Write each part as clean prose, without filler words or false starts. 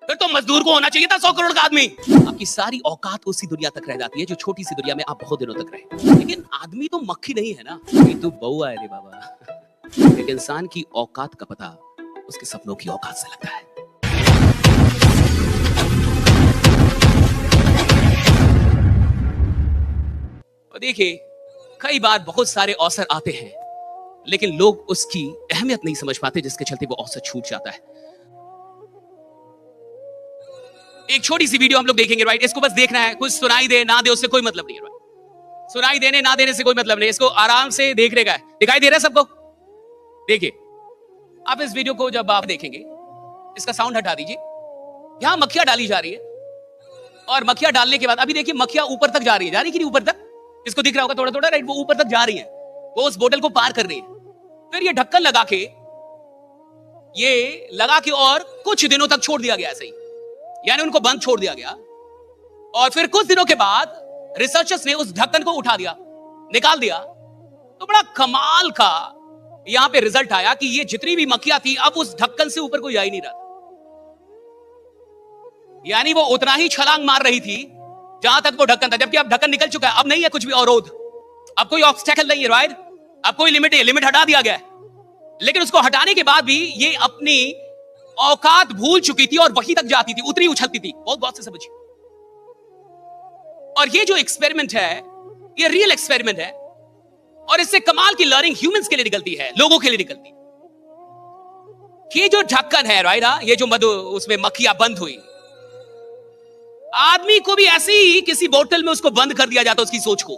फिर तो मजदूर को होना चाहिए था 100 करोड़ का आदमी। आपकी सारी औकात उसी दुनिया तक रह जाती है जो छोटी सी दुनिया में आप बहुत दिनों तक रहे। लेकिन आदमी तो मक्खी नहीं है ना, ये तो बउआ है रे बाबा। एक इंसान की औकात का पता उसके सपनों की औकात से लगता है। और देखिए, कई बार बहुत सारे अवसर आते हैं लेकिन लोग उसकी अहमियत नहीं समझ पाते, जिसके चलते वो अवसर छूट जाता है। एक छोटी सी वीडियो हम लोग देखेंगे, राइट। इसको बस देखना है, कुछ सुनाई दे ना दे उससे कोई मतलब नहीं है, राइट। सुनाई देने ना देने से कोई मतलब नहीं, इसको आराम से देखने का है। दिखाई दे रहा है सबको? देखिए, आप इस वीडियो को जब आप देखेंगे, इसका साउंड हटा दीजिए। यहां मक्खियां डाली जा रही है और मक्खियां डालने के बाद अभी देखिए मक्खियां ऊपर तक जा रही है, जा रही कि नहीं ऊपर तक? इसको दिख रहा होगा थोड़ा थोड़ा, राइट। वो ऊपर तक जा रही है, वो उस बोतल को पार कर रही है। फिर ये ढक्कन लगा के और कुछ दिनों तक छोड़ दिया गया ऐसे ही, यानी उनको बंद छोड़ दिया गया। और फिर कुछ दिनों के बाद रिसर्चर्स ने उस ढक्कन को उठा दिया, निकाल दिया। तो बड़ा कमाल का यहां पे रिजल्ट आया कि ये जितनी भी मक्खियां थी अब उस ढक्कन से ऊपर कोई जा ही नहीं रहा था। यानी वो उतना ही छलांग मार रही थी जहां तक वो ढक्कन था, जबकि अब ढक्कन निकल चुका है। अब नहीं है कुछ भी अवरोध, अब कोई ऑब्स्टेकल नहीं है, राइट। अब कोई लिमिट है, लिमिट हटा दिया गया है। लेकिन उसको हटाने के बाद भी ये अपनी औकात भूल चुकी थी और वहीं तक जाती थी, उतनी उछलती थी। बहुत बहुत से समझिए। और ये जो एक्सपेरिमेंट है, ये रियल एक्सपेरिमेंट है और इससे कमाल की लर्निंग ह्यूमंस के लिए निकलती है, लोगों के लिए निकलती है। ये जो ढक्कन है, राइट, ये जो मधु उसमें मक्खियां बंद हुई, आदमी को भी ऐसे ही किसी बोतल में उसको बंद कर दिया जाता, उसकी सोच को।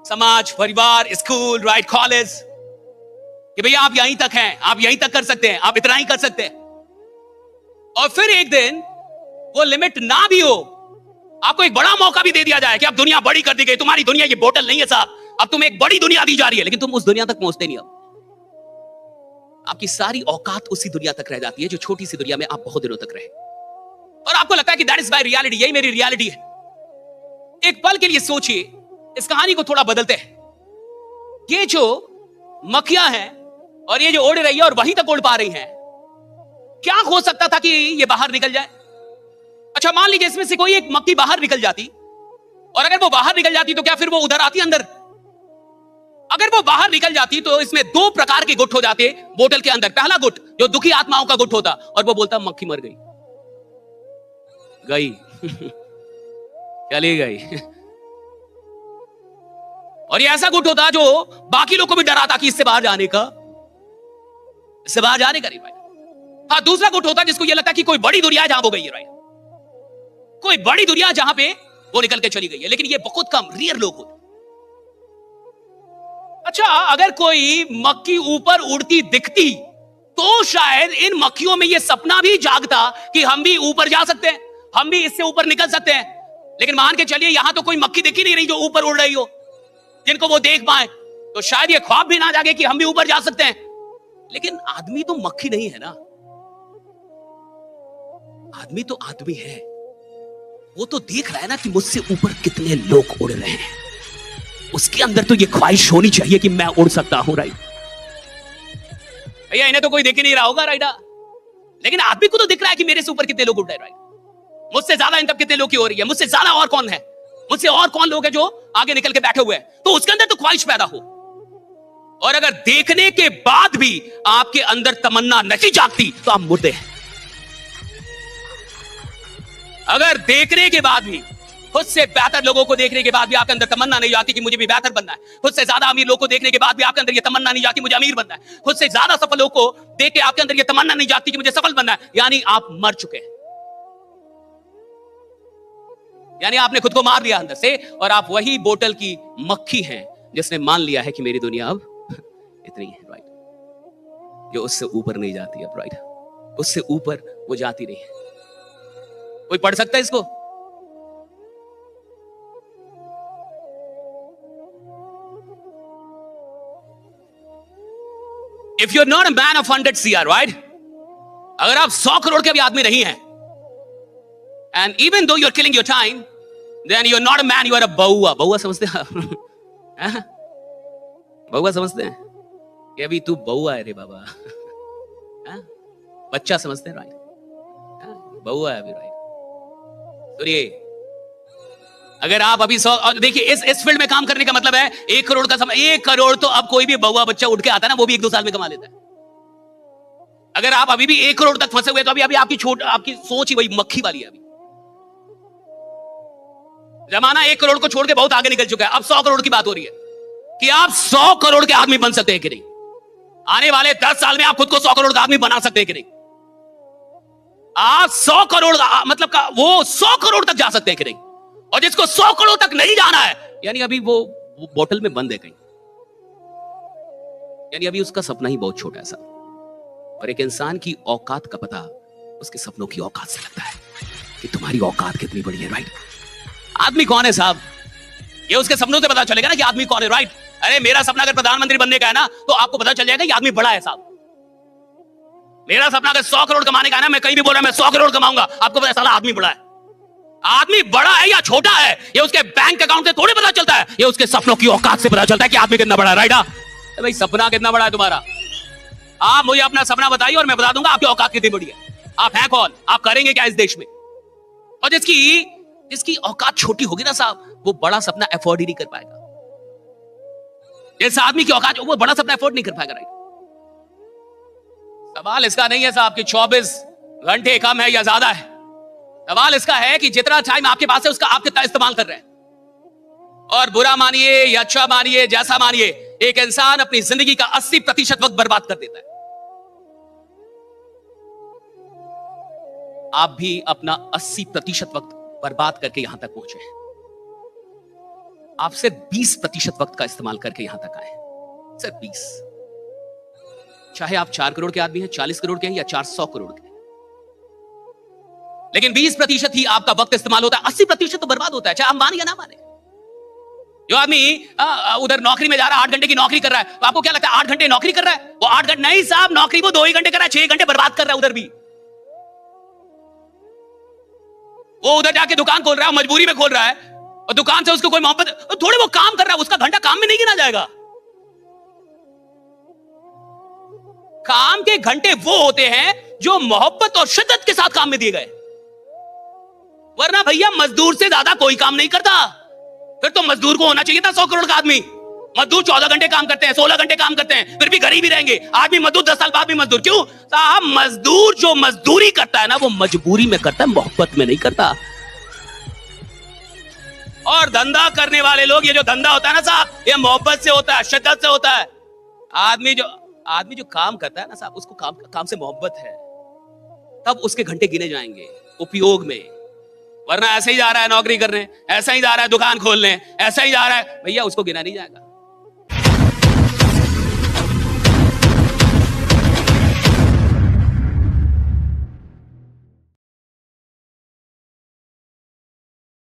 समाज, परिवार, स्कूल, राइट, कॉलेज, कि भैया आप यहीं तक हैं, आप यहीं तक कर सकते हैं, आप इतना ही कर सकते हैं। और फिर एक दिन वो लिमिट ना भी हो, आपको एक बड़ा मौका भी दे दिया जाए कि अब दुनिया बड़ी कर दी गई, तुम्हारी दुनिया ये बोतल नहीं है साहब, अब तुम्हें एक बड़ी दुनिया दी जा रही है, लेकिन तुम उस दुनिया तक पहुंचते नहीं। अब आपकी सारी औकात उसी दुनिया तक रह जाती है जो छोटी सी दुनिया में आप बहुत दिनों तक रहे। और आपको लगता है कि दैट इज माय रियलिटी, यही मेरी रियलिटी है। एक पल के लिए सोचिए, इस कहानी को थोड़ा बदलते हैं। ये जो मक्खियां हैं और ये जो उड़ रही है और वहीं तक उड़ पा रही हैं, क्या हो सकता था कि ये बाहर निकल जाए? अच्छा, मान लीजिए इसमें से कोई एक मक्खी बाहर निकल जाती, और अगर वो बाहर निकल जाती तो क्या फिर वो उधर आती अंदर? अगर वो बाहर निकल जाती तो इसमें दो प्रकार के गुट हो जाते बोतल के अंदर। पहला गुट जो दुखी आत्माओं का गुट होता, और वो बोलता मक्खी मर गई, गई चली गई। और ये ऐसा गुट होता जो बाकी लोग को भी डराता कि इससे बाहर जाने का, इससे बाहर जाने का नहीं, राइट। हाँ, दूसरा गुट होता जिसको ये लगता कि कोई बड़ी दुनिया जहां वो गई है, राइट, कोई बड़ी दुनिया जहां पे वो निकल के चली गई है। लेकिन ये बहुत कम रेयर लोग होते। अच्छा, अगर कोई मक्खी ऊपर उड़ती दिखती तो शायद इन मक्खियों में ये सपना भी जागता कि हम भी ऊपर जा सकते हैं, हम भी इससे ऊपर निकल सकते हैं। लेकिन मान के चलिए यहां तो कोई मक्खी दिख ही नहीं रही जो ऊपर उड़ रही हो, जिनको वो देख पाए, तो शायद ये ख्वाब भी ना जागे कि हम भी ऊपर जा सकते हैं। लेकिन आदमी तो मक्खी नहीं है ना, आदमी तो आदमी है। वो तो देख रहा है ना कि मुझसे ऊपर कितने लोग उड़ रहे हैं, उसके अंदर तो ये ख्वाहिश होनी चाहिए कि मैं उड़ सकता हूं, राइट। भैया इन्हें तो कोई देख ही नहीं रहा होगा, राइट, लेकिन आदमी को तो दिख रहा है कि मेरे से ऊपर कितने लोग उड़ रहे हैं, राइट। मुझसे ज्यादा इन तब कितने लोग की हो रही है, मुझसे ज्यादा और कौन है, मुझसे और कौन लोग हैं जो आगे निकल के बैठे हुए हैं, तो उसके अंदर तो ख्वाहिश पैदा हो। और अगर देखने के बाद भी आपके अंदर तमन्ना नहीं जागती तो आप मुर्दे हैं। अगर देखने के बाद भी, खुद से बेहतर लोगों को देखने के बाद भी आपके अंदर तमन्ना नहीं जाती कि मुझे भी बेहतर बनना है, खुद से ज्यादा अमीर लोगों को देखने के बाद भी आपके अंदर ये तमन्ना नहीं जाती मुझे अमीर बनना है, खुद से ज्यादा सफल लोगों को देख के आपके अंदर ये तमन्ना नहीं जाती कि मुझे सफल बनना है, यानी आप मर चुके हैं। यानी आपने खुद को मार दिया अंदर से, और आप वही बोतल की मक्खी हैं जिसने मान लिया है कि मेरी दुनिया अब इतनी है, राइट, जो उससे ऊपर नहीं जाती अब, राइट, उससे ऊपर वो जाती नहीं है। कोई पढ़ सकता है इसको? If you're not a man of 100 CR, right? अगर आप 100 करोड़ के भी आदमी नहीं हैं, and even though you're killing your time, then you're not a man, you are a बउआ। बउआ समझते हैं? बउआ समझते हैं कि अभी तू बउआ है रे बाबा। बच्चा समझते हैं, राइट, बउआ है अभी, राइट। सुनिए, अगर आप अभी 100, देखिए इस फील्ड में काम करने का मतलब है 1 करोड़ का समय, 1 करोड़ तो अब कोई भी बउआ बच्चा उठ के आता है ना, वो भी 1-2 साल में कमा लेता है। अगर आप अभी भी 1 करोड़ तक फंसे हुए तो अभी आपकी सोच ही वही मक्खी वाली है। अभी जमाना 1 करोड़ को छोड़ के बहुत आगे निकल चुका है। अब 100 करोड़ की बात हो रही है कि आप 100 करोड़ के आदमी बन सकते हैं कि नहीं। आने वाले 10 साल में आप खुद को 100 करोड़ का आदमी बना सकते हैं कि नहीं। आप 100 करोड़ मतलब का वो 100 करोड़ तक जा सकते हैं कि नहीं। और जिसको 100 करोड़ तक नहीं जाना है, यानी अभी वो बोतल में बंद है कहीं, यानी अभी उसका सपना ही बहुत छोटा है साहब। और एक इंसान की औकात का पता उसके सपनों की औकात से लगता है कि तुम्हारी औकात कितनी बड़ी है, राइट। आदमी कौन है साहब, ये उसके सपनों से पता चलेगा ना कि आदमी कौन है, राइट। अरे मेरा सपना अगर प्रधानमंत्री बनने का है ना, तो आपको पता चल जाएगा कि आदमी बड़ा है साहब। मेरा सपना अगर 100 करोड़ कमाने का है ना, मैं कहीं भी बोल रहा मैं 100 करोड़ कमाऊंगा, आपको पता चला आदमी बड़ा है। आदमी बड़ा है या छोटा है, ये उसके बैंक अकाउंट से थोड़ी पता चलता है, ये उसके सपनों की औकात से पता चलता है कि आदमी कितना बड़ा है, राइट। भाई सपना कितना बड़ा है तुम्हारा, आप मुझे अपना सपना बताइए और मैं बता दूंगा आपकी औकात कितनी बड़ी है। आप हैं कौन, आप करेंगे क्या इस देश में। और जिसकी औकात छोटी होगी ना साहब, वो बड़ा सपना अफोर्ड ही नहीं कर पाएगा। जिस आदमी की औकात, वो बड़ा सपना अफोर्ड नहीं कर पाएगा, राइट। सवाल इसका नहीं है साहब कि 24 घंटे कम है या ज्यादा है। सवाल इसका है कि जितना टाइम आपके पास है उसका आप कितना इस्तेमाल कर रहे हैं। और बुरा मानिए या अच्छा मानिए, जैसा मानिए, एक इंसान अपनी जिंदगी का 80% वक्त बर्बाद कर देता है। आप भी अपना 80% वक्त बर्बाद करके यहां तक पहुंचे हैं। आप सिर्फ 20% वक्त का इस्तेमाल करके यहां तक आए, सिर्फ 20। चाहे आप 4 करोड़ के आदमी हैं, 40 करोड़ के हैं या 400 करोड़ के, लेकिन 20% ही आपका वक्त इस्तेमाल होता है। 80% तो बर्बाद होता है, चाहे आप माने या ना माने। जो आदमी उधर नौकरी में जा रहा है, 8 घंटे की नौकरी कर रहा है, तो आपको क्या लगता है 8 घंटे नौकरी कर रहा है? वो 8 घंटे नहीं साहब, नौकरी वो 2 ही घंटे कर रहा है, 6 घंटे बर्बाद कर रहा है उधर भी। वो उधर जाके दुकान खोल रहा है, मजबूरी में खोल रहा है, और दुकान से उसको कोई मोहब्बत, थोड़े वो काम कर रहा है, उसका घंटा काम में नहीं गिना जाएगा। काम के घंटे वो होते हैं जो मोहब्बत और शिद्दत के साथ काम में दिए गए। वरना भैया मजदूर से ज्यादा कोई काम नहीं करता। फिर तो मजदूर को होना चाहिए था 100 करोड़ का आदमी। मजदूर 14 घंटे काम करते हैं, 16 घंटे काम करते हैं, फिर भी गरीब ही रहेंगे। आदमी मजदूर 10 साल बाद भी मजदूर। क्यों साहब? मजदूर जो मजदूरी करता है ना, वो मजबूरी में करता है, मोहब्बत में नहीं करता। और धंधा करने वाले लोग, ये जो धंधा होता है ना साहब, ये मोहब्बत से होता है, शिद्दत से होता है। आदमी जो काम करता है ना साहब, उसको काम से मोहब्बत है, तब उसके घंटे गिने जाएंगे उपयोग में। वरना ऐसे ही जा रहा है नौकरी करने, ऐसा ही जा रहा है दुकान खोलने, ऐसा ही जा रहा है, भैया उसको गिना नहीं जाएगा।